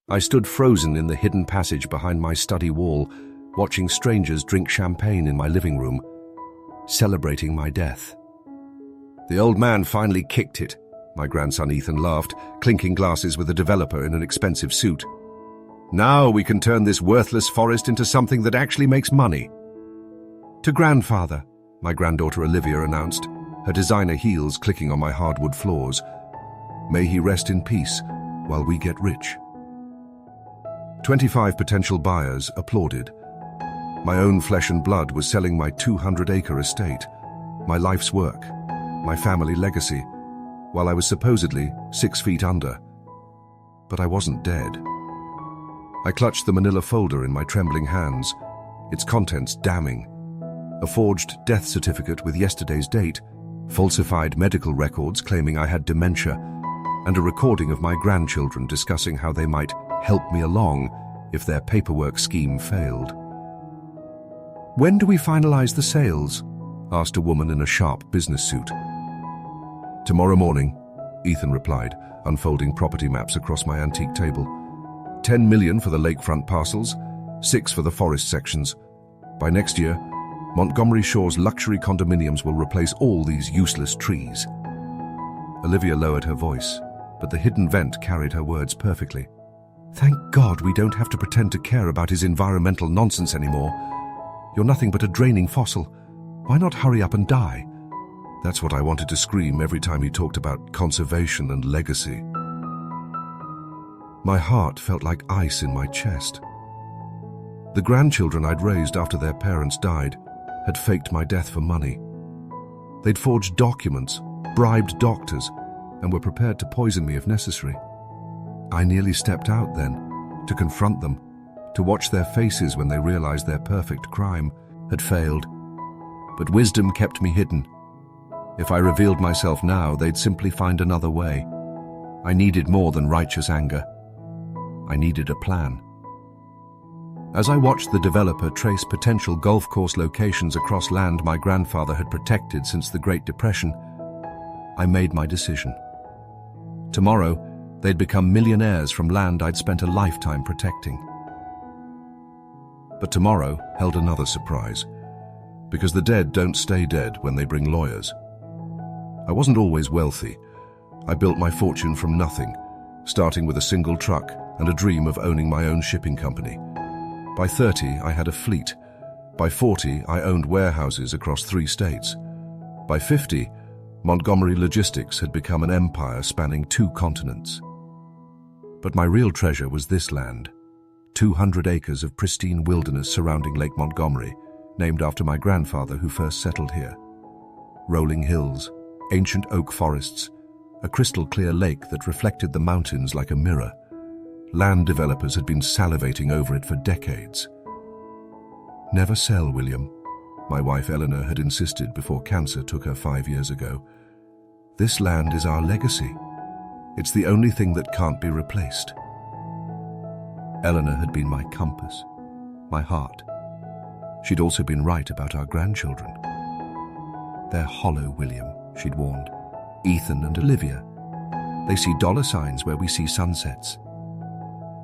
I stood frozen in the hidden passage behind my study wall, watching strangers drink champagne in my living room, celebrating my death. "The old man finally kicked it," my grandson Ethan laughed, clinking glasses with a developer in an expensive suit. "Now we can turn this worthless forest into something that actually makes money." "To grandfather," my granddaughter Olivia announced, her designer heels clicking on my hardwood floors. "May he rest in peace while we get rich." 25 potential buyers applauded. My own flesh and blood was selling my 200-acre estate, my life's work, my family legacy, while I was supposedly 6 feet under. But I wasn't dead. I clutched the manila folder in my trembling hands, its contents damning. A forged death certificate with yesterday's date, falsified medical records claiming I had dementia, and a recording of my grandchildren discussing how they might help me along if their paperwork scheme failed. "When do we finalize the sales?" asked a woman in a sharp business suit. "Tomorrow morning," Ethan replied, unfolding property maps across my antique table. 10 million for the lakefront parcels, 6 for the forest sections. By next year, Montgomery Shore's luxury condominiums will replace all these useless trees. Olivia lowered her voice, but the hidden vent carried her words perfectly. "Thank God we don't have to pretend to care about his environmental nonsense anymore. You're nothing but a draining fossil. Why not hurry up and die?" That's what I wanted to scream every time he talked about conservation and legacy. My heart felt like ice in my chest. The grandchildren I'd raised after their parents died had faked my death for money. They'd forged documents, bribed doctors, and were prepared to poison me if necessary. I nearly stepped out then, to confront them, to watch their faces when they realized their perfect crime had failed. But wisdom kept me hidden. If I revealed myself now, they'd simply find another way. I needed more than righteous anger. I needed a plan. As I watched the developer trace potential golf course locations across land my grandfather had protected since the Great Depression, I made my decision. Tomorrow, they'd become millionaires from land I'd spent a lifetime protecting. But tomorrow held another surprise, because the dead don't stay dead when they bring lawyers. I wasn't always wealthy. I built my fortune from nothing, starting with a single truck and a dream of owning my own shipping company. By 30, I had a fleet. By 40, I owned warehouses across 3 states. By 50, Montgomery Logistics had become an empire spanning 2 continents. But my real treasure was this land, 200 acres of pristine wilderness surrounding Lake Montgomery, named after my grandfather who first settled here. Rolling hills, ancient oak forests, a crystal-clear lake that reflected the mountains like a mirror. Land developers had been salivating over it for decades. "Never sell, William," my wife Eleanor had insisted before cancer took her 5 years ago. "This land is our legacy. It's the only thing that can't be replaced." Eleanor had been my compass, my heart. She'd also been right about our grandchildren. "They're hollow, William," she'd warned. "Ethan and Olivia. They see dollar signs where we see sunsets."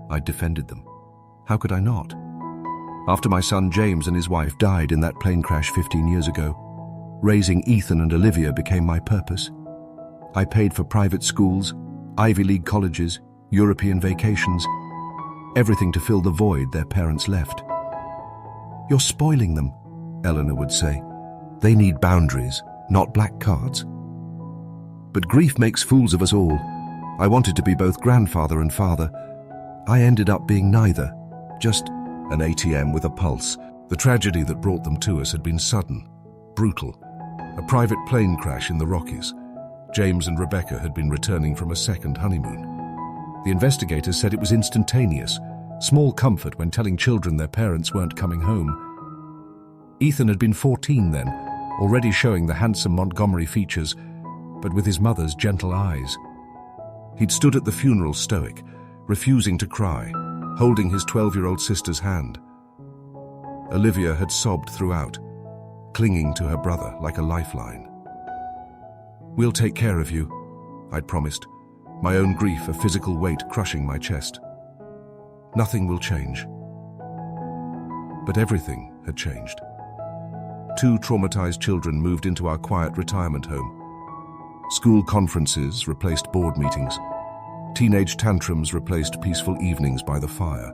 I'd defended them. How could I not? After my son James and his wife died in that plane crash 15 years ago, raising Ethan and Olivia became my purpose. I paid for private schools, Ivy League colleges, European vacations, everything to fill the void their parents left. "You're spoiling them," Eleanor would say. "They need boundaries, not black cards." But grief makes fools of us all. I wanted to be both grandfather and father. I ended up being neither, just an ATM with a pulse. The tragedy that brought them to us had been sudden, brutal. A private plane crash in the Rockies. James and Rebecca had been returning from a second honeymoon. The investigators said it was instantaneous, small comfort when telling children their parents weren't coming home. Ethan had been 14 then, already showing the handsome Montgomery features, but with his mother's gentle eyes. He'd stood at the funeral stoic, refusing to cry, holding his 12-year-old sister's hand. Olivia had sobbed throughout, clinging to her brother like a lifeline. "We'll take care of you," I'd promised, my own grief a physical weight crushing my chest. Nothing will change. But everything had changed. 2 traumatized children moved into our quiet retirement home. School conferences replaced board meetings. Teenage tantrums replaced peaceful evenings by the fire.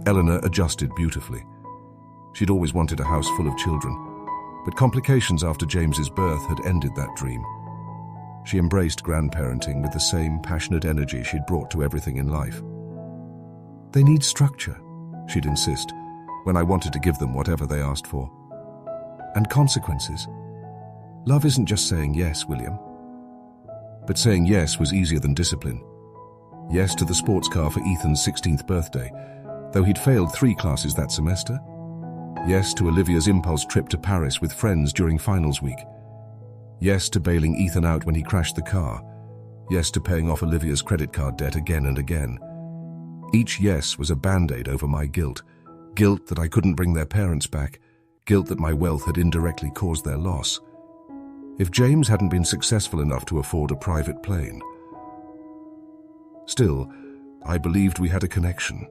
Eleanor adjusted beautifully. She'd always wanted a house full of children, but complications after James's birth had ended that dream. She embraced grandparenting with the same passionate energy she'd brought to everything in life. They need structure, she'd insist, when I wanted to give them whatever they asked for. And consequences. Love isn't just saying yes, William. But saying yes was easier than discipline. Yes to the sports car for Ethan's 16th birthday, though he'd failed 3 classes that semester. Yes to Olivia's impulse trip to Paris with friends during finals week. Yes to bailing Ethan out when he crashed the car. Yes to paying off Olivia's credit card debt again and again. Each yes was a band-aid over my guilt. Guilt that I couldn't bring their parents back. Guilt that my wealth had indirectly caused their loss. If James hadn't been successful enough to afford a private plane. Still, I believed we had a connection.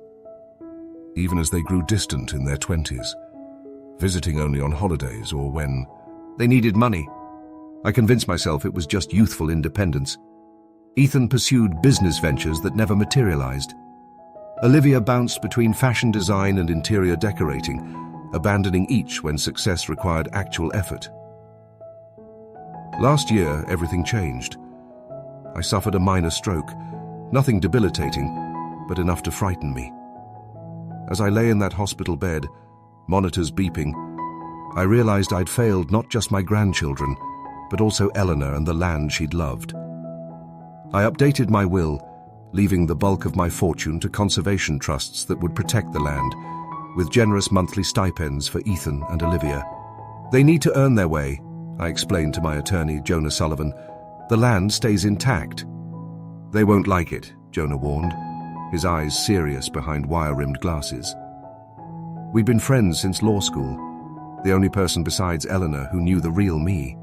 Even as they grew distant in their 20s, visiting only on holidays or when they needed money. I convinced myself it was just youthful independence. Ethan pursued business ventures that never materialized. Olivia bounced between fashion design and interior decorating, abandoning each when success required actual effort. Last year, everything changed. I suffered a minor stroke, nothing debilitating, but enough to frighten me. As I lay in that hospital bed, monitors beeping, I realized I'd failed not just my grandchildren, but also Eleanor and the land she'd loved. I updated my will, leaving the bulk of my fortune to conservation trusts that would protect the land, with generous monthly stipends for Ethan and Olivia. They need to earn their way, I explained to my attorney, Jonah Sullivan. The land stays intact. They won't like it, Jonah warned, his eyes serious behind wire-rimmed glasses. We'd been friends since law school, the only person besides Eleanor who knew the real me.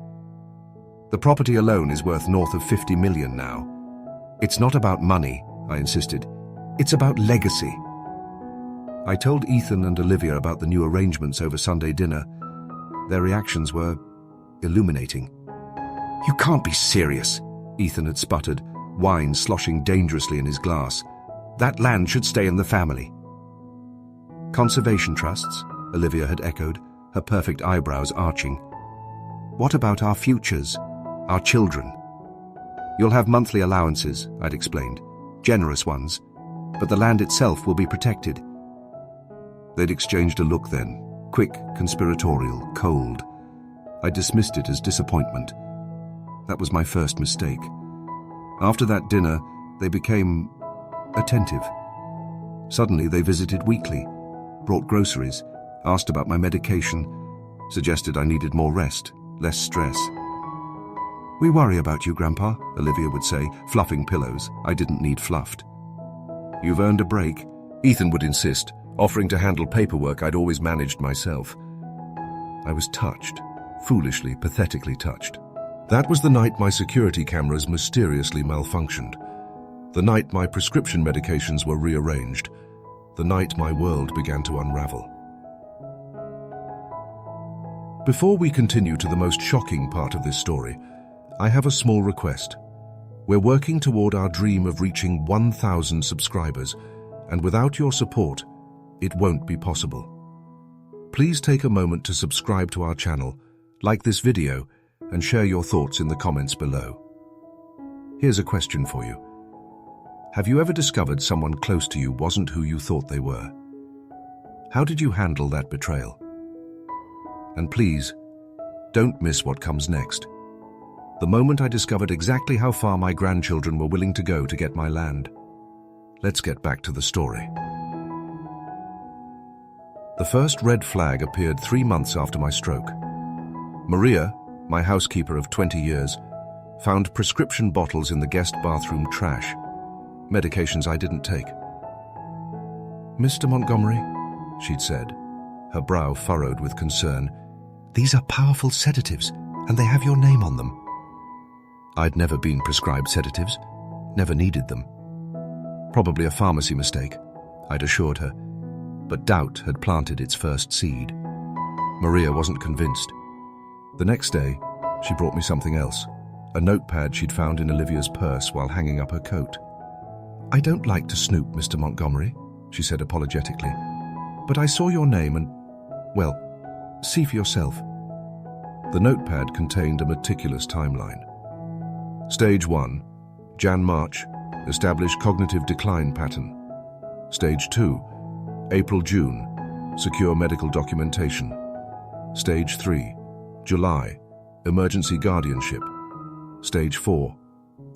The property alone is worth north of 50 million now. It's not about money, I insisted. It's about legacy. I told Ethan and Olivia about the new arrangements over Sunday dinner. Their reactions were illuminating. You can't be serious, Ethan had sputtered, wine sloshing dangerously in his glass. That land should stay in the family. Conservation trusts, Olivia had echoed, her perfect eyebrows arching. What about our futures, our children? You'll have monthly allowances, I'd explained, generous ones, but the land itself will be protected. They'd exchanged a look then, quick, conspiratorial, cold. I dismissed it as disappointment. That was my first mistake. After that dinner, they became attentive. Suddenly they visited weekly, brought groceries, asked about my medication, suggested I needed more rest, less stress. We worry about you, Grandpa, Olivia would say, fluffing pillows I didn't need fluffed. You've earned a break, Ethan would insist, offering to handle paperwork I'd always managed myself. I was touched, foolishly, pathetically touched. That was the night my security cameras mysteriously malfunctioned. The night my prescription medications were rearranged. The night my world began to unravel. Before we continue to the most shocking part of this story, I have a small request. We're working toward our dream of reaching 1,000 subscribers, and without your support, it won't be possible. Please take a moment to subscribe to our channel, like this video, and share your thoughts in the comments below. Here's a question for you. Have you ever discovered someone close to you wasn't who you thought they were? How did you handle that betrayal? And please, don't miss what comes next. The moment I discovered exactly how far my grandchildren were willing to go to get my land. Let's get back to the story. The first red flag appeared 3 months after my stroke. Maria, my housekeeper of 20 years, found prescription bottles in the guest bathroom trash, medications I didn't take. Mr. Montgomery, she'd said, her brow furrowed with concern, these are powerful sedatives, and they have your name on them. I'd never been prescribed sedatives, never needed them. Probably a pharmacy mistake, I'd assured her, but doubt had planted its first seed. Maria wasn't convinced. The next day, she brought me something else, a notepad she'd found in Olivia's purse while hanging up her coat. "I don't like to snoop, Mr. Montgomery," she said apologetically, "but I saw your name and, well, see for yourself." The notepad contained a meticulous timeline. Stage 1, Jan-March, established cognitive decline pattern. Stage 2, April-June, secure medical documentation. Stage 3, July, emergency guardianship. Stage 4,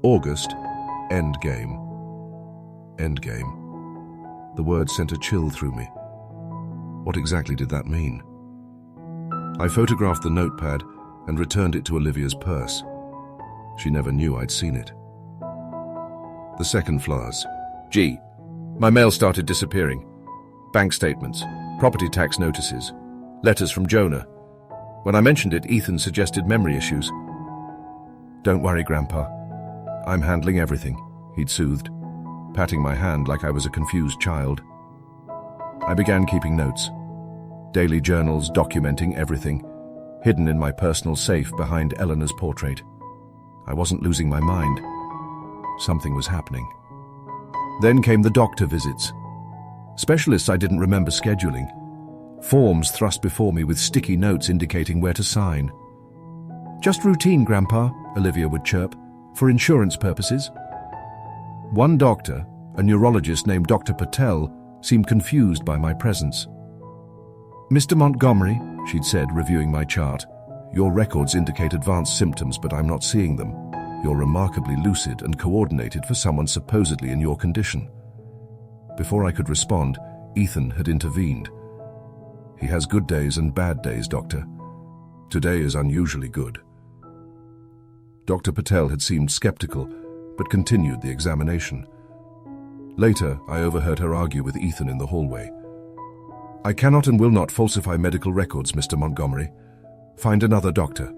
August, endgame. Endgame. The word sent a chill through me. What exactly did that mean? I photographed the notepad and returned it to Olivia's purse. She never knew I'd seen it. The second flowers. Gee, my mail started disappearing. Bank statements, property tax notices, letters from Jonah. When I mentioned it, Ethan suggested memory issues. "Don't worry, Grandpa. I'm handling everything," he'd soothed, patting my hand like I was a confused child. I began keeping notes. Daily journals documenting everything, hidden in my personal safe behind Eleanor's portrait. I wasn't losing my mind. Something was happening. Then came the doctor visits. Specialists I didn't remember scheduling. Forms thrust before me with sticky notes indicating where to sign. "Just routine, Grandpa," Olivia would chirp, "for insurance purposes." One doctor, a neurologist named Dr. Patel, seemed confused by my presence. "Mr. Montgomery," she'd said, reviewing my chart, "your records indicate advanced symptoms, but I'm not seeing them. You're remarkably lucid and coordinated for someone supposedly in your condition." Before I could respond, Ethan had intervened. "He has good days and bad days, Doctor. Today is unusually good." Dr. Patel had seemed skeptical, but continued the examination. Later, I overheard her argue with Ethan in the hallway. "I cannot and will not falsify medical records, Mr. Montgomery. Find another doctor."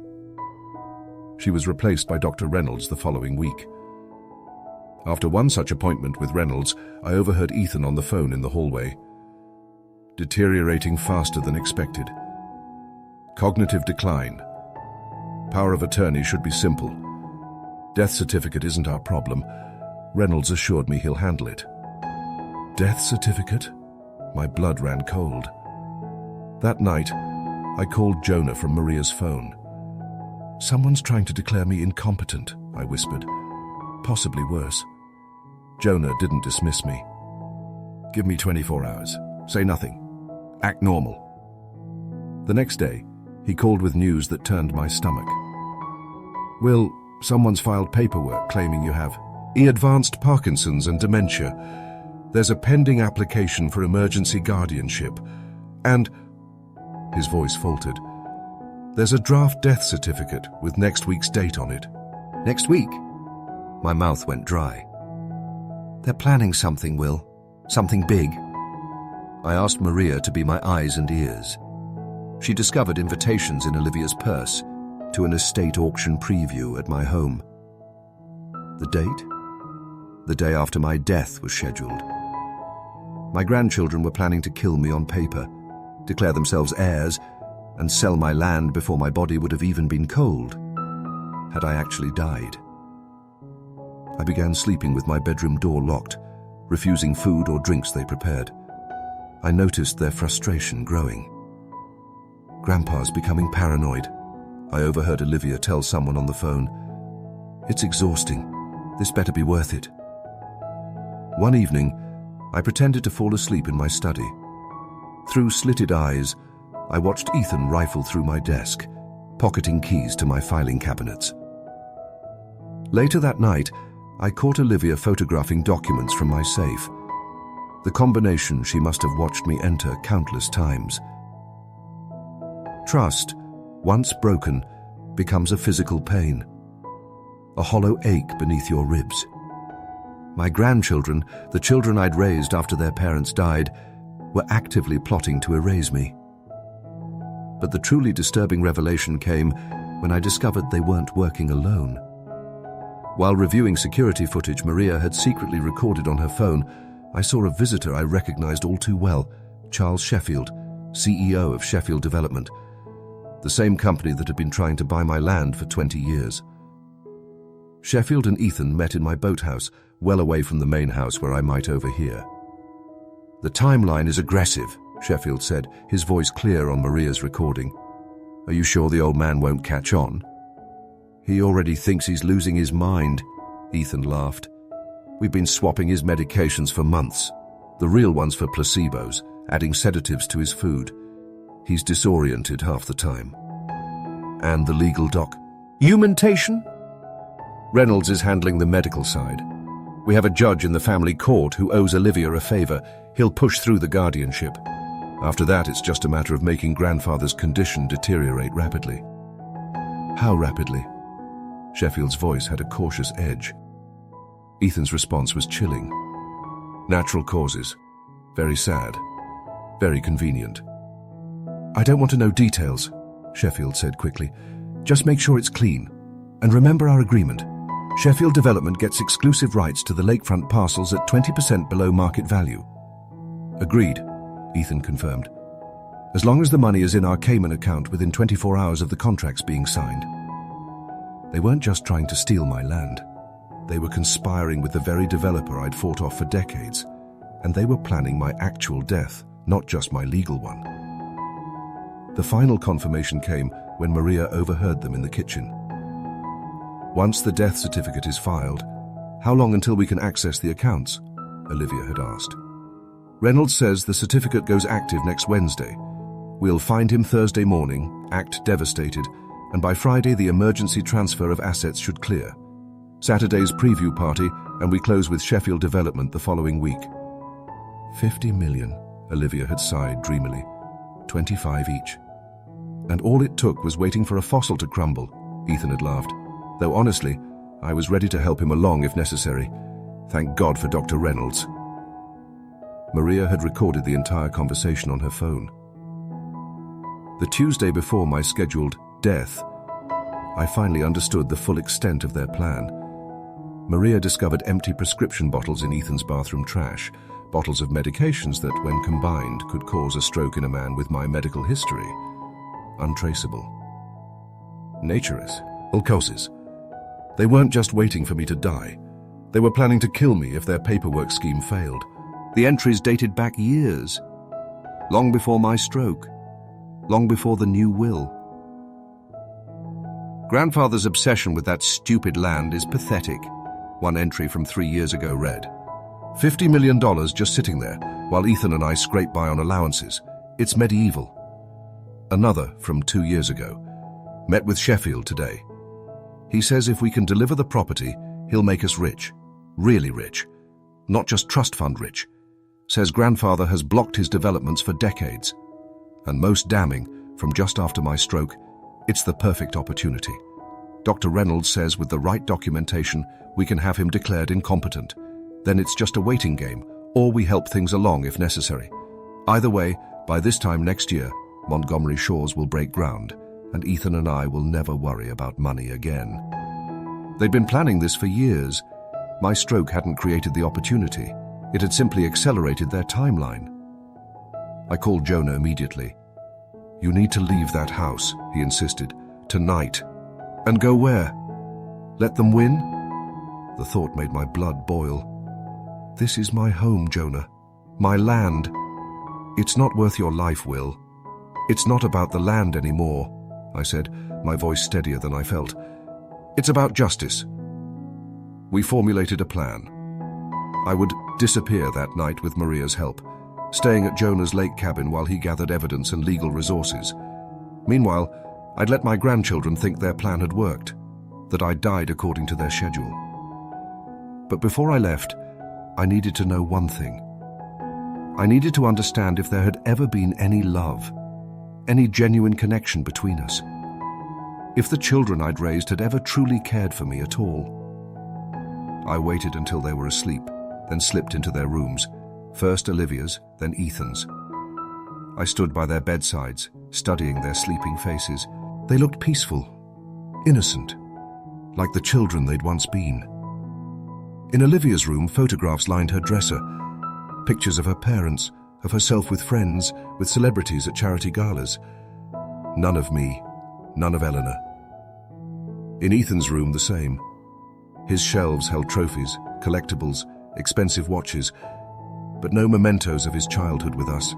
She was replaced by Dr. Reynolds the following week. After one such appointment with Reynolds, I overheard Ethan on the phone in the hallway. "Deteriorating faster than expected. Cognitive decline. Power of attorney should be simple. Death certificate isn't our problem. Reynolds assured me he'll handle it." Death certificate? My blood ran cold. That night, I called Jonah from Maria's phone. "Someone's trying to declare me incompetent," I whispered. "Possibly worse." Jonah didn't dismiss me. "Give me 24 hours. Say nothing. Act normal." The next day, he called with news that turned my stomach. "Will, someone's filed paperwork claiming you have advanced Parkinson's and dementia. There's a pending application for emergency guardianship, and..." His voice faltered. "There's a draft death certificate with next week's date on it." "Next week?" My mouth went dry. "They're planning something, Will. Something big." I asked Maria to be my eyes and ears. She discovered invitations in Olivia's purse to an estate auction preview at my home. The date? The day after my death was scheduled. My grandchildren were planning to kill me on paper, declare themselves heirs, and sell my land before my body would have even been cold, had I actually died. I began sleeping with my bedroom door locked, refusing food or drinks they prepared. I noticed their frustration growing. "Grandpa's becoming paranoid," I overheard Olivia tell someone on the phone. "It's exhausting. This better be worth it." One evening, I pretended to fall asleep in my study. Through slitted eyes, I watched Ethan rifle through my desk, pocketing keys to my filing cabinets. Later that night, I caught Olivia photographing documents from my safe. The combination she must have watched me enter countless times. Trust, once broken, becomes a physical pain, a hollow ache beneath your ribs. My grandchildren, the children I'd raised after their parents died, were actively plotting to erase me. But the truly disturbing revelation came when I discovered they weren't working alone. While reviewing security footage Maria had secretly recorded on her phone, I saw a visitor I recognized all too well, Charles Sheffield, CEO of Sheffield Development, the same company that had been trying to buy my land for 20 years. Sheffield and Ethan met in my boathouse, well away from the main house where I might overhear. "The timeline is aggressive," Sheffield said, his voice clear on Maria's recording. "Are you sure the old man won't catch on?" "He already thinks he's losing his mind," Ethan laughed. "We've been swapping his medications for months, the real ones for placebos, adding sedatives to his food. He's disoriented half the time." "And the legal doc?" "Humantation?" "Reynolds is handling the medical side. We have a judge in the family court who owes Olivia a favor. He'll push through the guardianship. After that, it's just a matter of making grandfather's condition deteriorate rapidly." "How rapidly?" Sheffield's voice had a cautious edge. Ethan's response was chilling. "Natural causes. Very sad. Very convenient." "I don't want to know details," Sheffield said quickly. "Just make sure it's clean. And remember our agreement. Sheffield Development gets exclusive rights to the lakefront parcels at 20% below market value." "Agreed," Ethan confirmed. "As long as the money is in our Cayman account within 24 hours of the contracts being signed." They weren't just trying to steal my land. They were conspiring with the very developer I'd fought off for decades, and they were planning my actual death, not just my legal one. The final confirmation came when Maria overheard them in the kitchen. "Once the death certificate is filed, how long until we can access the accounts?" Olivia had asked. "Reynolds says the certificate goes active next Wednesday. We'll find him Thursday morning, act devastated, and by Friday the emergency transfer of assets should clear. Saturday's preview party, and we close with Sheffield Development the following week." 50 million, Olivia had sighed dreamily. 25 each. "And all it took was waiting for a fossil to crumble," Ethan had laughed. "Though honestly, I was ready to help him along if necessary. Thank God for Dr. Reynolds." Maria had recorded the entire conversation on her phone. The Tuesday before my scheduled death, I finally understood the full extent of their plan. Maria discovered empty prescription bottles in Ethan's bathroom trash, bottles of medications that, when combined, could cause a stroke in a man with my medical history. Untraceable. Natures. Ulcoses. They weren't just waiting for me to die. They were planning to kill me if their paperwork scheme failed. The entries dated back years. Long before my stroke. Long before the new will. "Grandfather's obsession with that stupid land is pathetic," one entry from 3 years ago read. $50 million just sitting there, while Ethan and I scrape by on allowances. It's medieval. Another from 2 years ago. "Met with Sheffield today. He says if we can deliver the property, he'll make us rich. Really rich. Not just trust fund rich. Says grandfather has blocked his developments for decades. And most damning, from just after my stroke, it's the perfect opportunity. Dr. Reynolds says with the right documentation, we can have him declared incompetent. Then it's just a waiting game, or we help things along if necessary. Either way, by this time next year, Montgomery Shores will break ground, and Ethan and I will never worry about money again." They'd been planning this for years. My stroke hadn't created the opportunity. It had simply accelerated their timeline. I called Jonah immediately. "You need to leave that house," he insisted. "Tonight." "And go where?" "Let them win?" The thought made my blood boil. "This is my home, Jonah. My land. It's not worth your life, Will. It's not about the land anymore," I said, my voice steadier than I felt. "It's about justice." We formulated a plan. I would disappear that night with Maria's help, staying at Jonah's lake cabin while he gathered evidence and legal resources. Meanwhile, I'd let my grandchildren think their plan had worked, that I'd died according to their schedule. But before I left, I needed to know one thing. I needed to understand if there had ever been any love, any genuine connection between us. If the children I'd raised had ever truly cared for me at all. I waited until they were asleep, then slipped into their rooms, first Olivia's, then Ethan's. I stood by their bedsides, studying their sleeping faces. They looked peaceful, innocent. like the children they'd once been. In Olivia's room, photographs lined her dresser. Pictures of her parents, of herself with friends, with celebrities at charity galas. None of me, none of Eleanor. In Ethan's room, the same. His shelves held trophies, collectibles, expensive watches, but no mementos of his childhood with us.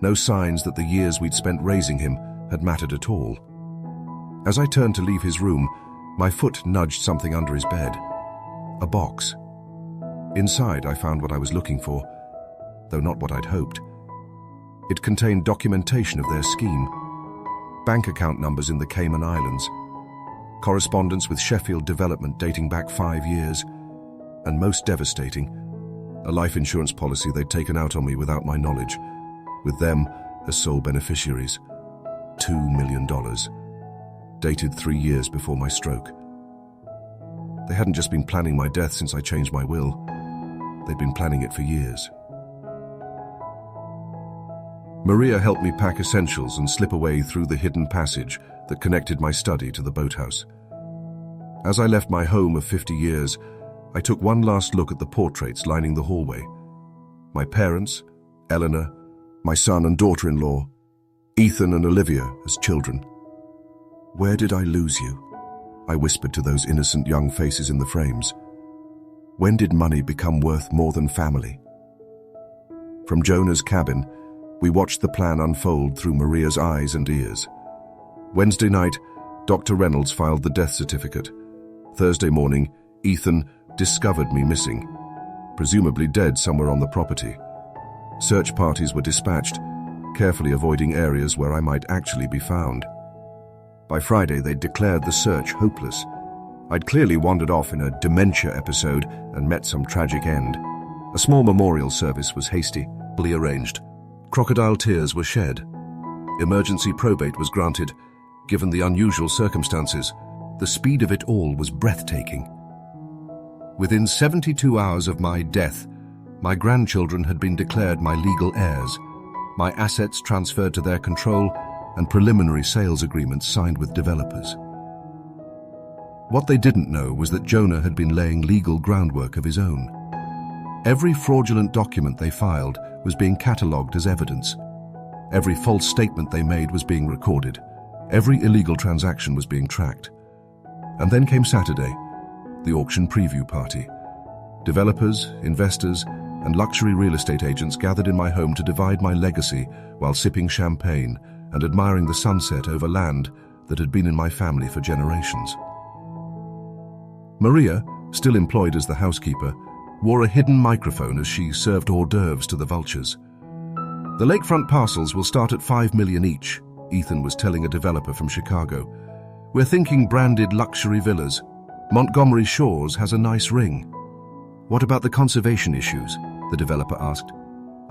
No signs that the years we'd spent raising him had mattered at all. As I turned to leave his room, my foot nudged something under his bed. A box. Inside, I found what I was looking for, though not what I'd hoped. It contained documentation of their scheme. Bank account numbers in the Cayman Islands, correspondence with Sheffield Development dating back 5 years, and most devastating, a life insurance policy they'd taken out on me without my knowledge, with them as sole beneficiaries. $2 million, dated 3 years before my stroke. They hadn't just been planning my death since I changed my will. They'd been planning it for years. Maria helped me pack essentials and slip away through the hidden passage that connected my study to the boathouse. As I left my home of 50 years, I took one last look at the portraits lining the hallway. My parents, Eleanor, my son and daughter-in-law, Ethan and Olivia as children. "Where did I lose you?" I whispered to those innocent young faces in the frames. "When did money become worth more than family?" From Jonah's cabin, we watched the plan unfold through Maria's eyes and ears. Wednesday night, Dr. Reynolds filed the death certificate. Thursday morning, Ethan discovered me missing, presumably dead somewhere on the property. Search parties were dispatched, carefully avoiding areas where I might actually be found. By Friday, they'd declared the search hopeless. I'd clearly wandered off in a dementia episode and met some tragic end. A small memorial service was hastily arranged. Crocodile tears were shed. Emergency probate was granted. Given the unusual circumstances, the speed of it all was breathtaking. Within 72 hours of my death, my grandchildren had been declared my legal heirs, my assets transferred to their control, and preliminary sales agreements signed with developers. What they didn't know was that Jonah had been laying legal groundwork of his own. Every fraudulent document they filed was being catalogued as evidence. Every false statement they made was being recorded. Every illegal transaction was being tracked. And then came Saturday, the auction preview party. Developers, investors, and luxury real estate agents gathered in my home to divide my legacy while sipping champagne and admiring the sunset over land that had been in my family for generations. Maria, still employed as the housekeeper, wore a hidden microphone as she served hors d'oeuvres to the vultures. "The lakefront parcels will start at $5 million each," Ethan was telling a developer from Chicago. "We're thinking branded luxury villas. Montgomery Shores has a nice ring." "What about the conservation issues?" the developer asked.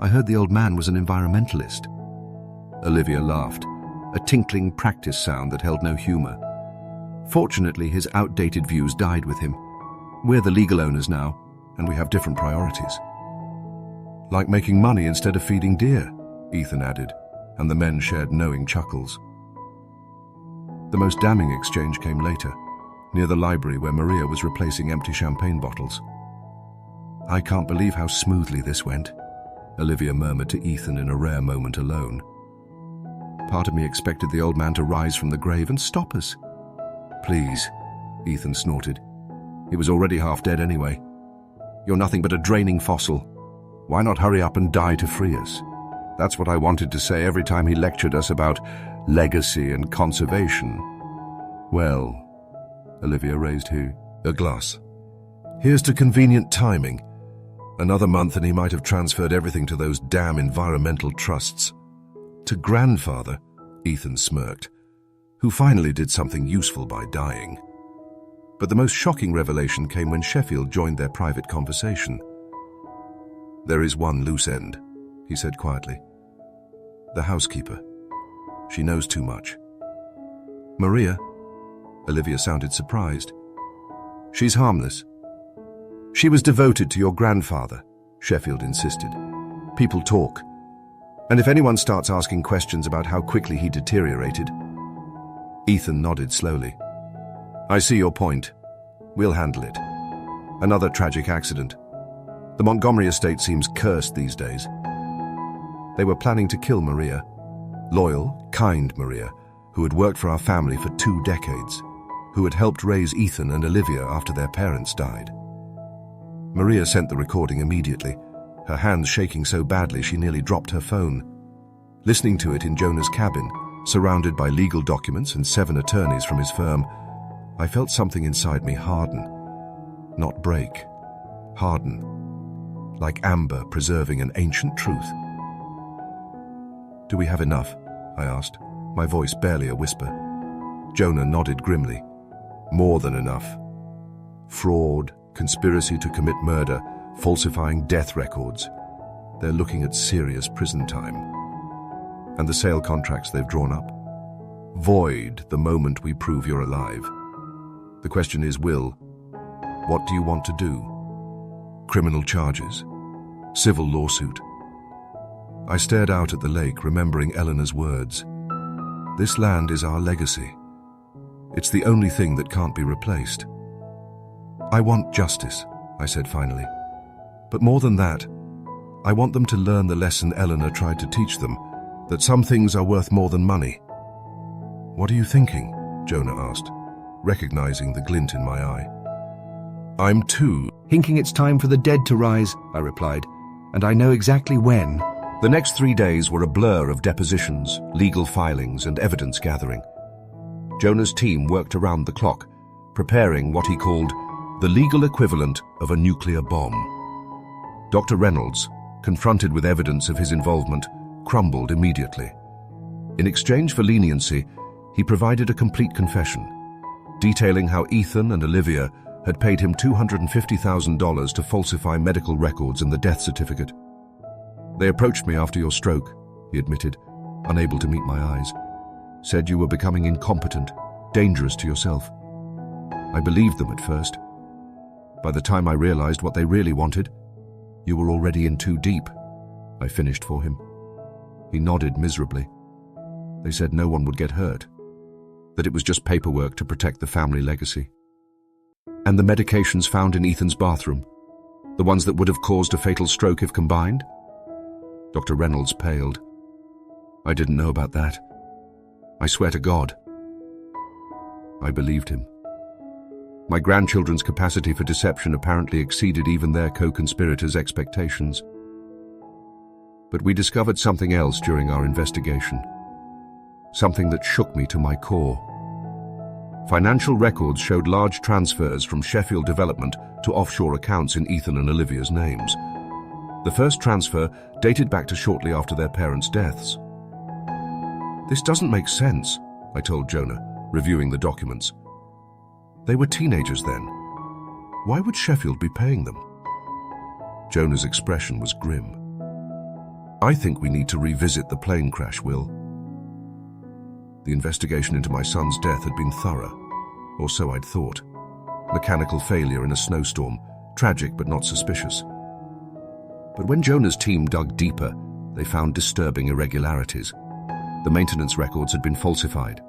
"I heard the old man was an environmentalist." Olivia laughed, a tinkling practice sound that held no humor. "Fortunately, his outdated views died with him. We're the legal owners now, and we have different priorities." "Like making money instead of feeding deer," Ethan added, and the men shared knowing chuckles. The most damning exchange came later, near the library where Maria was replacing empty champagne bottles. "I can't believe how smoothly this went," Olivia murmured to Ethan in a rare moment alone. "Part of me expected the old man to rise from the grave and stop us." "Please," Ethan snorted. "He was already half dead anyway. You're nothing but a draining fossil. Why not hurry up and die to free us?" That's what I wanted to say every time he lectured us about legacy and conservation. "Well," Olivia raised a glass. "Here's to convenient timing. Another month and he might have transferred everything to those damn environmental trusts." "To grandfather," Ethan smirked, "who finally did something useful by dying." But the most shocking revelation came when Sheffield joined their private conversation. "There is one loose end," he said quietly. "The housekeeper. She knows too much." "Maria?" Olivia sounded surprised. "She's harmless." "She was devoted to your grandfather," Sheffield insisted. "People talk. And if anyone starts asking questions about how quickly he deteriorated..." Ethan nodded slowly. "I see your point," We'll handle it. Another tragic accident. The Montgomery estate seems cursed these days. They were planning to kill Maria. Loyal, kind Maria, who had worked for our family for 2 decades, who had helped raise Ethan and Olivia after their parents died. Maria sent the recording immediately, her hands shaking so badly she nearly dropped her phone. Listening to it in Jonah's cabin, surrounded by legal documents and 7 attorneys from his firm, I felt something inside me harden. Not break. Harden. Like amber preserving an ancient truth. "Do we have enough?" I asked, my voice barely a whisper. Jonah nodded grimly. "More than enough. Fraud, conspiracy to commit murder, falsifying death records. They're looking at serious prison time. And the sale contracts they've drawn up? Void the moment we prove you're alive. The question is, Will, what do you want to do? Criminal charges? Civil lawsuit?" I stared out at the lake, remembering Eleanor's words. "This land is our legacy. It's the only thing that can't be replaced." "I want justice," I said finally. "But more than that, I want them to learn the lesson Eleanor tried to teach them, that some things are worth more than money." "What are you thinking?" Jonah asked, recognizing the glint in my eye. "I'm too." "Thinking it's time for the dead to rise," I replied, "and I know exactly when." The next 3 days were a blur of depositions, legal filings, and evidence gathering. Jonah's team worked around the clock, preparing what he called the legal equivalent of a nuclear bomb. Dr. Reynolds, confronted with evidence of his involvement, crumbled immediately. In exchange for leniency, he provided a complete confession, detailing how Ethan and Olivia had paid him $250,000 to falsify medical records and the death certificate. "They approached me after your stroke," he admitted, unable to meet my eyes. "Said you were becoming incompetent, dangerous to yourself. I believed them at first. By the time I realized what they really wanted, you were already in too deep." I finished for him. He nodded miserably. "They said no one would get hurt, that it was just paperwork to protect the family legacy." "And the medications found in Ethan's bathroom, the ones that would have caused a fatal stroke if combined?" Dr. Reynolds paled. "I didn't know about that. I swear to God." I believed him. My grandchildren's capacity for deception apparently exceeded even their co-conspirators' expectations. But we discovered something else during our investigation. Something that shook me to my core. Financial records showed large transfers from Sheffield Development to offshore accounts in Ethan and Olivia's names. The first transfer dated back to shortly after their parents' deaths. "This doesn't make sense," I told Jonah, reviewing the documents. "They were teenagers then. Why would Sheffield be paying them?" Jonah's expression was grim. "I think we need to revisit the plane crash, Will. The investigation into my son's death had been thorough, or so I'd thought. Mechanical failure in a snowstorm, tragic but not suspicious. But when Jonah's team dug deeper, they found disturbing irregularities. The maintenance records had been falsified.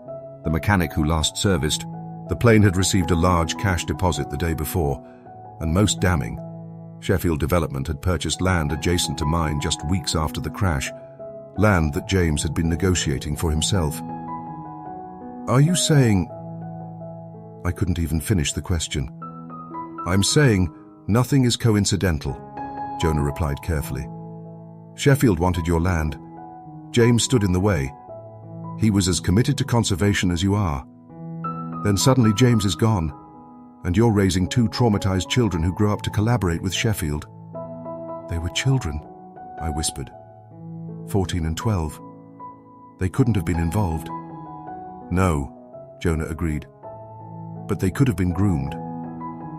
The mechanic who last serviced the plane had received a large cash deposit the day before, and most damning, Sheffield Development had purchased land adjacent to mine just weeks after the crash, land that James had been negotiating for himself. "Are you saying—" I couldn't even finish the question. "I'm saying nothing is coincidental," Jonah replied carefully. "Sheffield wanted your land. James stood in the way. He was as committed to conservation as you are. Then suddenly James is gone, and you're raising 2 traumatized children who grow up to collaborate with Sheffield." "They were children," I whispered. 14 and 12. "They couldn't have been involved." "No," Jonah agreed. "But they could have been groomed,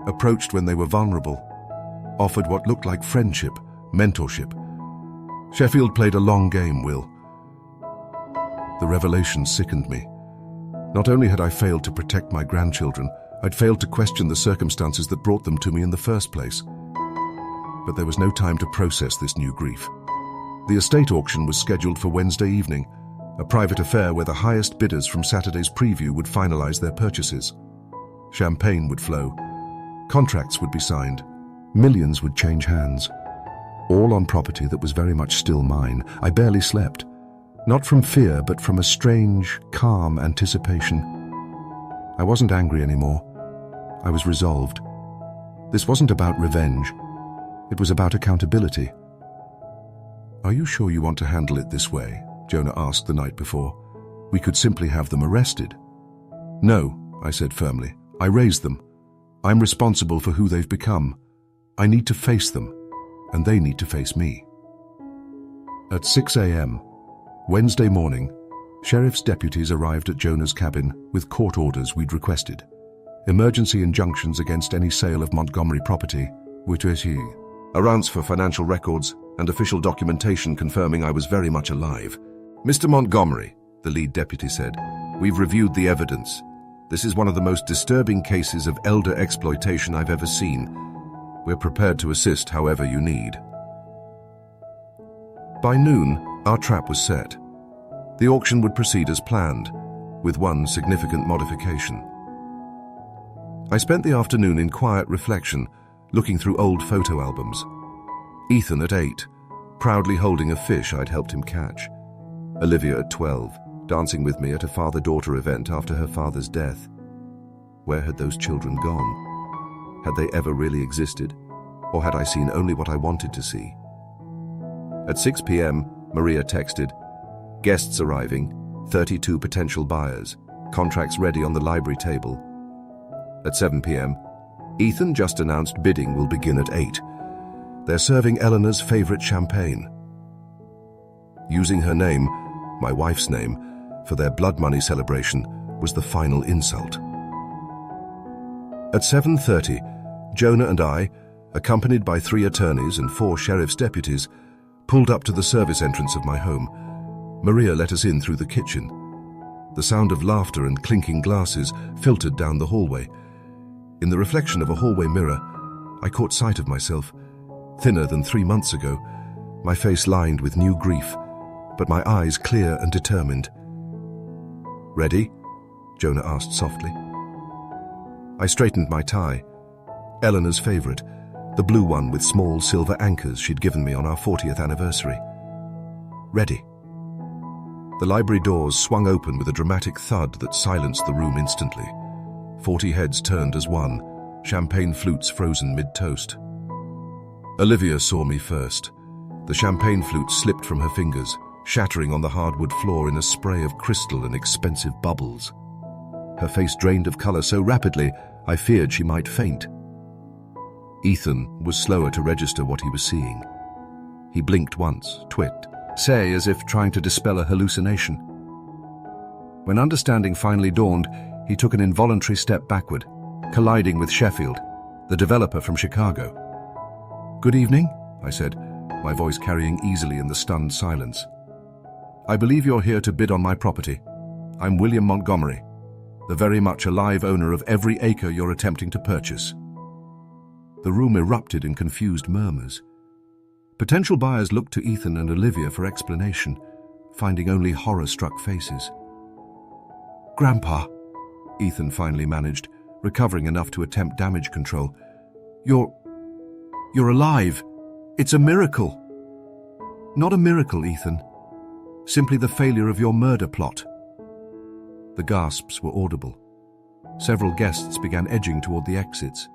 approached when they were vulnerable, offered what looked like friendship, mentorship. Sheffield played a long game, Will." The revelation sickened me. Not only had I failed to protect my grandchildren, I'd failed to question the circumstances that brought them to me in the first place. But there was no time to process this new grief. The estate auction was scheduled for Wednesday evening, a private affair where the highest bidders from Saturday's preview would finalize their purchases. Champagne would flow, Contracts would be signed. Millions would change hands. All on property that was very much still mine. I barely slept. Not from fear, but from a strange, calm anticipation. I wasn't angry anymore. I was resolved. This wasn't about revenge. It was about accountability. "Are you sure you want to handle it this way?" Jonah asked the night before. "We could simply have them arrested." "No," I said firmly. "I raised them. I'm responsible for who they've become. I need to face them, and they need to face me." At 6 a.m., Wednesday morning, sheriff's deputies arrived at Jonah's cabin with court orders we'd requested. Emergency injunctions against any sale of Montgomery property, which is warrants for financial records and official documentation confirming I was very much alive. "Mr. Montgomery," the lead deputy said, "we've reviewed the evidence. This is one of the most disturbing cases of elder exploitation I've ever seen. We're prepared to assist however you need." By noon, our trap was set. The auction would proceed as planned, with one significant modification. I spent the afternoon in quiet reflection, looking through old photo albums. Ethan at 8, proudly holding a fish I'd helped him catch. Olivia at 12, dancing with me at a father-daughter event after her father's death. Where had those children gone? Had they ever really existed? Or had I seen only what I wanted to see? At 6 p.m., Maria texted, "Guests arriving, 32 potential buyers, contracts ready on the library table." At 7 p.m., Ethan just announced bidding will begin at 8. They're serving Eleanor's favorite champagne. Using her name, my wife's name, for their blood money celebration was the final insult. At 7:30, Jonah and I, accompanied by 3 attorneys and 4 sheriff's deputies, pulled up to the service entrance of my home. Maria let us in through the kitchen. The sound of laughter and clinking glasses filtered down the hallway. In the reflection of a hallway mirror, I caught sight of myself, thinner than 3 months ago, my face lined with new grief, but my eyes clear and determined. "Ready?" Jonah asked softly. I straightened my tie, Eleanor's favorite, the blue one with small silver anchors she'd given me on our 40th anniversary. "Ready." The library doors swung open with a dramatic thud that silenced the room instantly. 40 heads turned as one, champagne flutes frozen mid-toast. Olivia saw me first. The champagne flute slipped from her fingers, shattering on the hardwood floor in a spray of crystal and expensive bubbles. Her face drained of color so rapidly, I feared she might faint. Ethan was slower to register what he was seeing. He blinked once, twitted, say as if trying to dispel a hallucination. When understanding finally dawned, he took an involuntary step backward, colliding with Sheffield, the developer from Chicago. "Good evening," I said, my voice carrying easily in the stunned silence. "I believe you're here to bid on my property. I'm William Montgomery, the very much alive owner of every acre you're attempting to purchase." The room erupted in confused murmurs. Potential buyers looked to Ethan and Olivia for explanation, finding only horror-struck faces. "Grandpa," Ethan finally managed, recovering enough to attempt damage control. You're alive. It's a miracle." "Not a miracle, Ethan. Simply the failure of your murder plot." The gasps were audible. Several guests began edging toward the exits.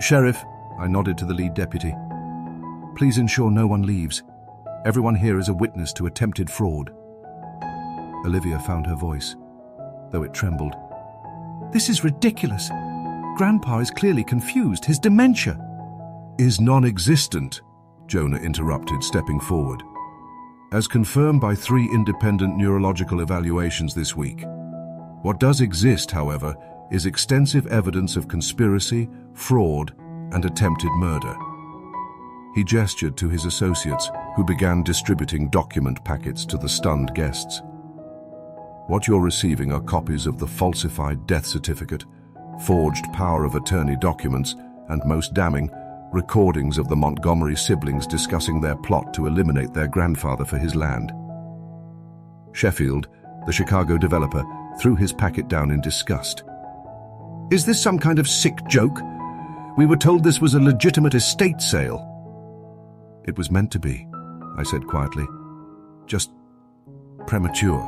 "Sheriff," I nodded to the lead deputy, "please ensure no one leaves. Everyone here is a witness to attempted fraud." Olivia found her voice, though it trembled. "This is ridiculous. Grandpa is clearly confused. His dementia is non-existent," Jonah interrupted, stepping forward. "As confirmed by 3 independent neurological evaluations this week. What does exist, however, is extensive evidence of conspiracy, fraud, and attempted murder." He gestured to his associates, who began distributing document packets to the stunned guests. "What you're receiving are copies of the falsified death certificate, forged power of attorney documents, and most damning, recordings of the Montgomery siblings discussing their plot to eliminate their grandfather for his land." Sheffield, the Chicago developer, threw his packet down in disgust. "Is this some kind of sick joke? We were told this was a legitimate estate sale. It was meant to be, I said quietly. Just premature.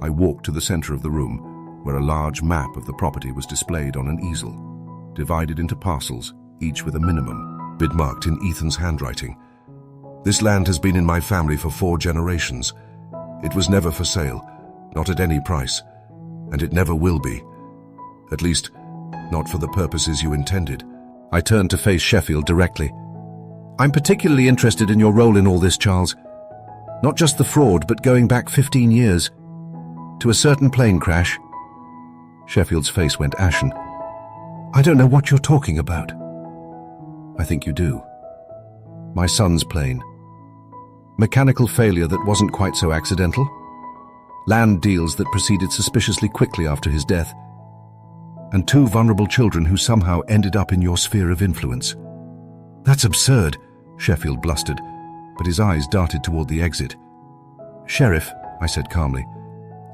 I walked to the center of the room, where a large map of the property was displayed on an easel, divided into parcels, each with a minimum bid marked in Ethan's handwriting. This land has been in my family for 4 generations. It was never for sale, not at any price, and it never will be. At least, not for the purposes you intended. I turned to face Sheffield directly. I'm particularly interested in your role in all this, Charles. Not just the fraud, but going back 15 years. To a certain plane crash. Sheffield's face went ashen. I don't know what you're talking about. I think you do. My son's plane. Mechanical failure that wasn't quite so accidental. Land deals that proceeded suspiciously quickly after his death. And 2 vulnerable children who somehow ended up in your sphere of influence. That's absurd, Sheffield blustered, but his eyes darted toward the exit. Sheriff, I said calmly,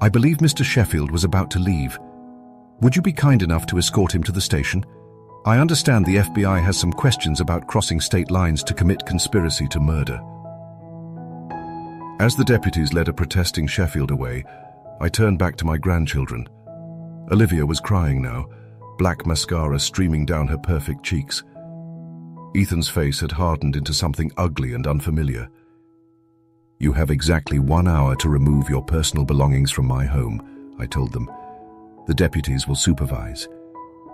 I believe Mr. Sheffield was about to leave. Would you be kind enough to escort him to the station? I understand the FBI has some questions about crossing state lines to commit conspiracy to murder. As the deputies led a protesting Sheffield away, I turned back to my grandchildren. Olivia was crying now, black mascara streaming down her perfect cheeks. Ethan's face had hardened into something ugly and unfamiliar. You have exactly 1 hour to remove your personal belongings from my home, I told them. The deputies will supervise.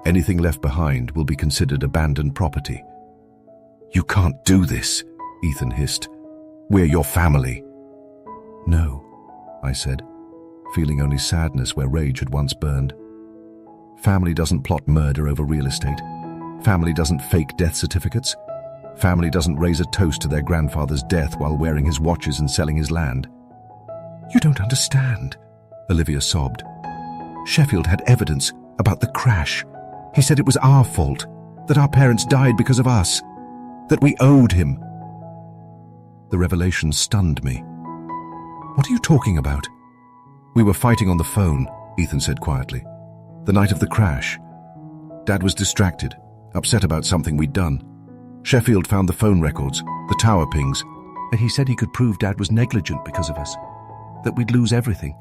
Anything left behind will be considered abandoned property. You can't do this, Ethan hissed. We're your family. No, I said, feeling only sadness where rage had once burned. Family doesn't plot murder over real estate. Family doesn't fake death certificates. Family doesn't raise a toast to their grandfather's death while wearing his watches and selling his land. You don't understand, Olivia sobbed. Sheffield had evidence about the crash. He said it was our fault, that our parents died because of us, that we owed him. The revelation stunned me. What are you talking about? We were fighting on the phone, Ethan said quietly. The night of the crash. Dad was distracted, upset about something we'd done. Sheffield found the phone records, the tower pings, and he said he could prove Dad was negligent because of us, that we'd lose everything,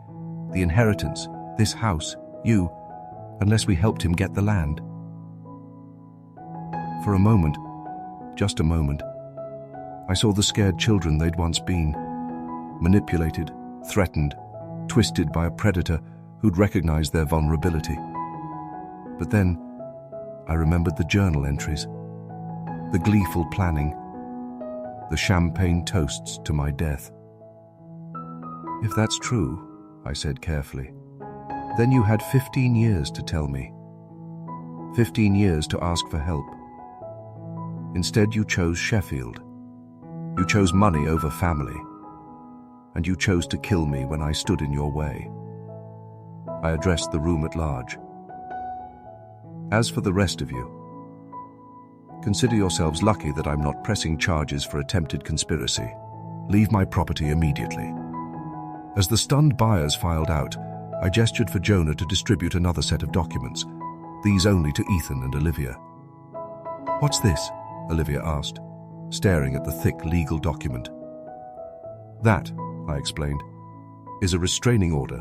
the inheritance, this house, you, unless we helped him get the land. For a moment, just a moment, I saw the scared children they'd once been, manipulated, threatened, twisted by a predator who'd recognized their vulnerability. But then, I remembered the journal entries, the gleeful planning, the champagne toasts to my death. If that's true, I said carefully, then you had 15 years to tell me. 15 years to ask for help. Instead, you chose Sheffield. You chose money over family. And you chose to kill me when I stood in your way. I addressed the room at large. As for the rest of you, consider yourselves lucky that I'm not pressing charges for attempted conspiracy. Leave my property immediately. As the stunned buyers filed out, I gestured for Jonah to distribute another set of documents, these only to Ethan and Olivia. What's this? Olivia asked, staring at the thick legal document. That, I explained, is a restraining order,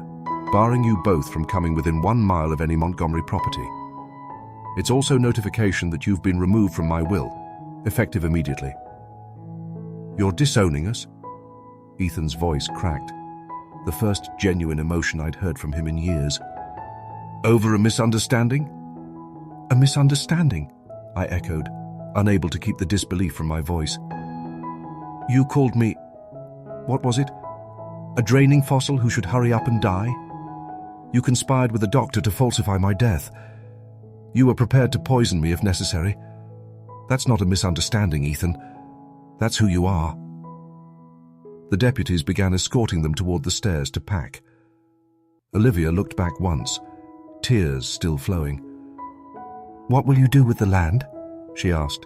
barring you both from coming within 1 mile of any Montgomery property. It's also notification that you've been removed from my will, effective immediately. You're disowning us? Ethan's voice cracked, the first genuine emotion I'd heard from him in years. Over a misunderstanding? A misunderstanding, I echoed, unable to keep the disbelief from my voice. You called me, what was it? A draining fossil who should hurry up and die? You conspired with a doctor to falsify my death. You were prepared to poison me if necessary. That's not a misunderstanding, Ethan. That's who you are. The deputies began escorting them toward the stairs to pack. Olivia looked back once, tears still flowing. What will you do with the land? She asked.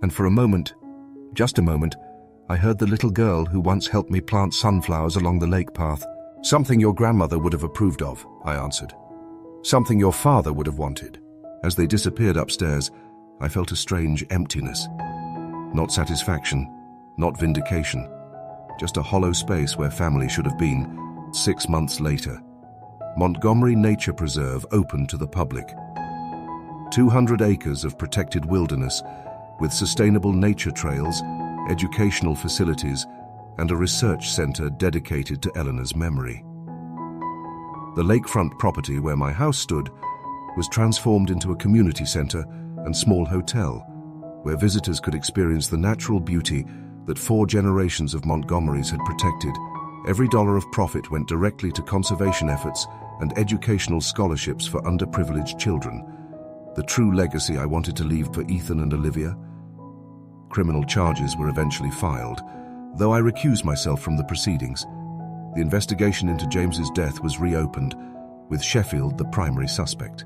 And for a moment, just a moment, I heard the little girl who once helped me plant sunflowers along the lake path. Something your grandmother would have approved of, I answered. Something your father would have wanted. As they disappeared upstairs, I felt a strange emptiness. Not satisfaction, not vindication, just a hollow space where family should have been. 6 months later, Montgomery Nature Preserve opened to the public. 200 acres of protected wilderness with sustainable nature trails, educational facilities, and a research center dedicated to Eleanor's memory. The lakefront property where my house stood was transformed into a community center and small hotel, where visitors could experience the natural beauty that 4 generations of Montgomerys had protected. Every dollar of profit went directly to conservation efforts and educational scholarships for underprivileged children, the true legacy I wanted to leave for Ethan and Olivia. Criminal charges were eventually filed, though I recused myself from the proceedings. The investigation into James's death was reopened, with Sheffield the primary suspect.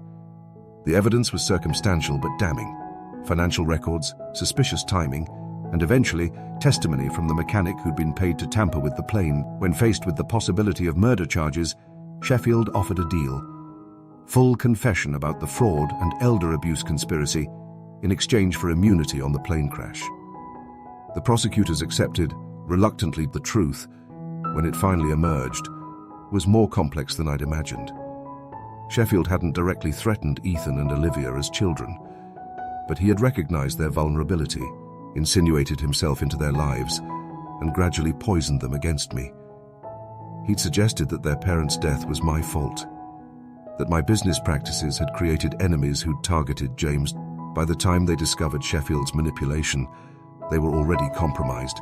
The evidence was circumstantial but damning. Financial records, suspicious timing, and eventually testimony from the mechanic who'd been paid to tamper with the plane. When faced with the possibility of murder charges, Sheffield offered a deal. Full confession about the fraud and elder abuse conspiracy in exchange for immunity on the plane crash. The prosecutors accepted, reluctantly. The truth, when it finally emerged, was more complex than I'd imagined. Sheffield hadn't directly threatened Ethan and Olivia as children, but he had recognized their vulnerability, insinuated himself into their lives, and gradually poisoned them against me. He'd suggested that their parents' death was my fault, that my business practices had created enemies who'd targeted James. By the time they discovered Sheffield's manipulation, they were already compromised,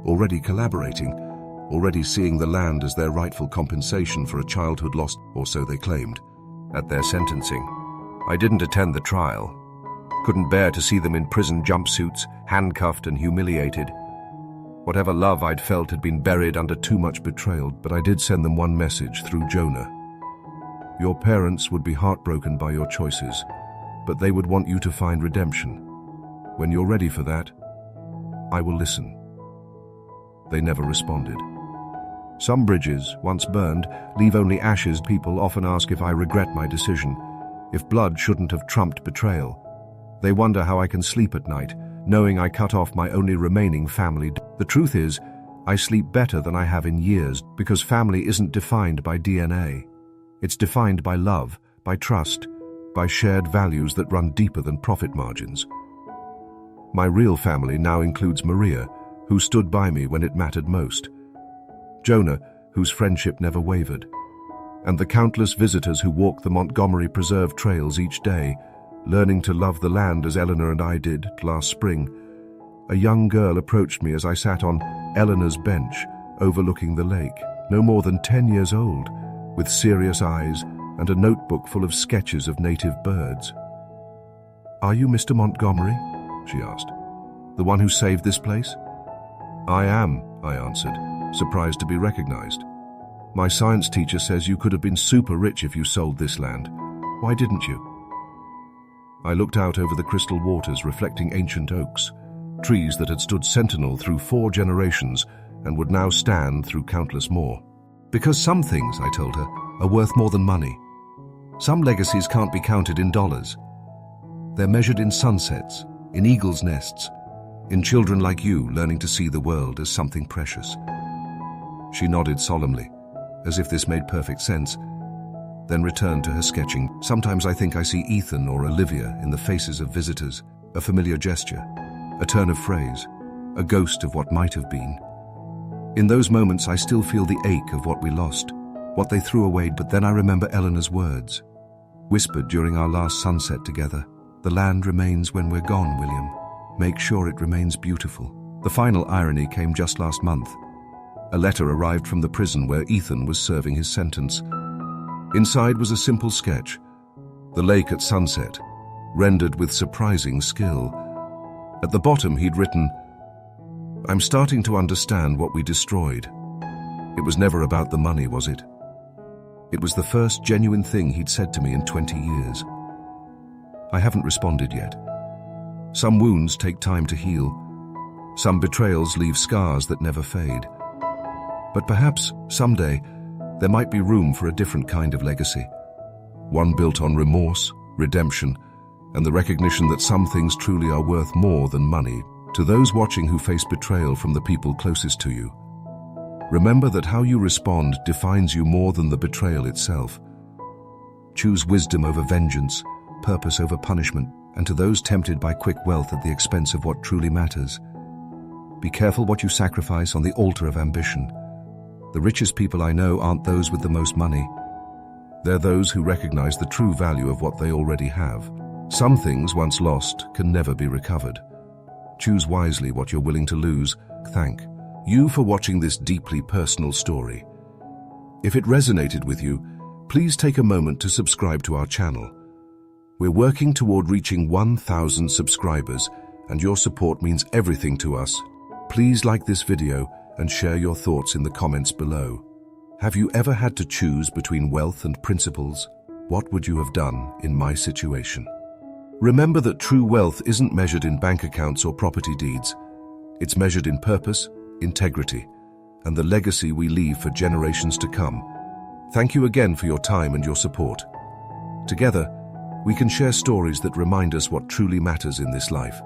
already collaborating, already seeing the land as their rightful compensation for a childhood lost, or so they claimed. At their sentencing, I didn't attend the trial. Couldn't bear to see them in prison jumpsuits, handcuffed and humiliated. Whatever love I'd felt had been buried under too much betrayal, but I did send them one message through Jonah. Your parents would be heartbroken by your choices, but they would want you to find redemption. When you're ready for that, I will listen. They never responded. Some bridges, once burned, leave only ashes. People often ask if I regret my decision, if blood shouldn't have trumped betrayal. They wonder how I can sleep at night, knowing I cut off my only remaining family. The truth is, I sleep better than I have in years, because family isn't defined by DNA. It's defined by love, by trust, by shared values that run deeper than profit margins. My real family now includes Maria, who stood by me when it mattered most, Jonah, whose friendship never wavered, and the countless visitors who walk the Montgomery Preserve trails each day, learning to love the land as Eleanor and I did last spring. A young girl approached me as I sat on Eleanor's bench, overlooking the lake, no more than 10 years old, with serious eyes and a notebook full of sketches of native birds. "Are you Mr. Montgomery?" she asked. "The one who saved this place?" "I am," I answered, surprised to be recognized. "My science teacher says you could have been super rich if you sold this land. Why didn't you?" I looked out over the crystal waters reflecting ancient oaks, trees that had stood sentinel through 4 generations and would now stand through countless more. "Because some things," I told her, "are worth more than money. Some legacies can't be counted in dollars. They're measured in sunsets, in eagles' nests, in children like you learning to see the world as something precious." She nodded solemnly, as if this made perfect sense, then returned to her sketching. "Sometimes I think I see Ethan or Olivia in the faces of visitors, a familiar gesture, a turn of phrase, a ghost of what might have been. In those moments I still feel the ache of what we lost, what they threw away, but then I remember Eleanor's words, whispered during our last sunset together. "The land remains when we're gone, William. Make sure it remains beautiful." The final irony came just last month. A letter arrived from the prison where Ethan was serving his sentence. Inside was a simple sketch, the lake at sunset, rendered with surprising skill. At the bottom he'd written, "I'm starting to understand what we destroyed." It was never about the money, was it? It was the first genuine thing he'd said to me in 20 years. I haven't responded yet. Some wounds take time to heal. Some betrayals leave scars that never fade. But perhaps, someday, there might be room for a different kind of legacy. One built on remorse, redemption, and the recognition that some things truly are worth more than money. To those watching who face betrayal from the people closest to you, remember that how you respond defines you more than the betrayal itself. Choose wisdom over vengeance, purpose over punishment, and to those tempted by quick wealth at the expense of what truly matters, be careful what you sacrifice on the altar of ambition. The richest people I know aren't those with the most money. They're those who recognize the true value of what they already have. Some things, once lost, can never be recovered. Choose wisely what you're willing to lose. Thank you for watching this deeply personal story. If it resonated with you, please take a moment to subscribe to our channel. We're working toward reaching 1,000 subscribers, and your support means everything to us. Please like this video and share your thoughts in the comments below. Have you ever had to choose between wealth and principles? What would you have done in my situation? Remember that true wealth isn't measured in bank accounts or property deeds. It's measured in purpose, integrity, and the legacy we leave for generations to come. Thank you again for your time and your support. Together, we can share stories that remind us what truly matters in this life.